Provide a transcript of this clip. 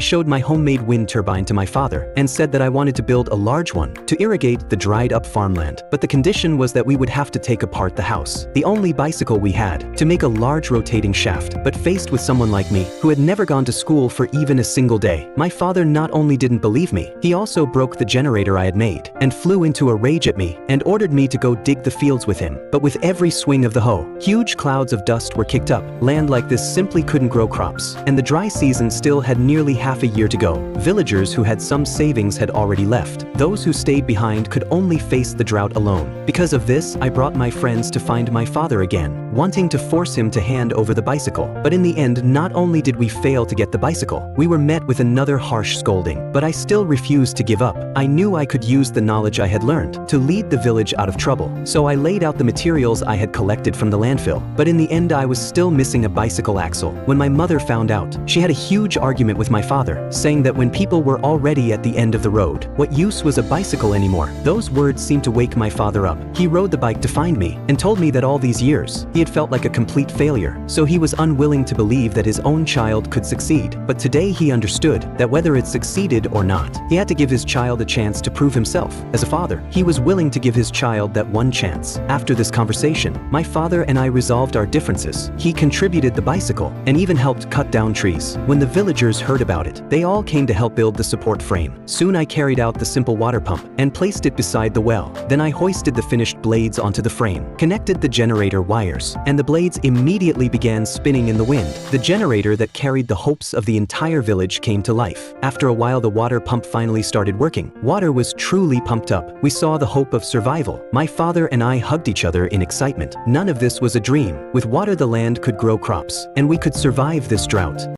showed my homemade wind turbine to my father and said that I wanted to build a large one to irrigate the dried-up farmland, but the condition was that we would have to take apart the house, the only bicycle we had, to make a large rotating shaft. But faced with someone like me, who had never gone to school for even a single day, my father not only didn't believe me, he also broke the generator I had made and flew into a rage at me and ordered me to go dig the fields with him. But with every swing of the hoe, huge clouds of dust were kicked up. Land like this simply couldn't grow crops, and the dry season still had nearly half a year to go. Villagers who had some savings had already left. Those who stayed behind could only face the drought alone. Because of this, I brought my friends to find my father again, wanting to force him to hand over the bicycle. But in the end, not only did we fail to get the bicycle, we were met with another harsh scolding. But I still refused to give up. I knew I could use the knowledge I had learned to lead the village out of trouble. So I laid out the materials I had collected from the landfill. But in the end, I was still missing a bicycle axle. When my mother found out, she had a huge argument with my father, saying that when people were already at the end of the road, what use was a bicycle anymore? Those words seemed to wake my father up. He rode the bike to find me and told me that all these years, he had felt like a complete failure, so he was unwilling to believe that his own child could succeed. But today he understood that whether it succeeded or not, he had to give his child a chance to prove himself. As a father, he was willing to give his child that one chance. After this conversation, my father and I resolved our differences. He contributed the bicycle and even helped cut down trees. When the villagers heard about it, they all came to help build the support frame. Soon I carried out the simple water pump and placed it beside the well. Then I hoisted the finished blades onto the frame, connected the generator wires, and the blades immediately began spinning in the wind. The generator that carried the hopes of the entire village came to life. After a while, the water pump finally started working. Water was truly pumped up. We saw the hope of survival. My father and I hugged each other in excitement. None of this was a dream. With water, the land could grow crops, and we could survive this drought.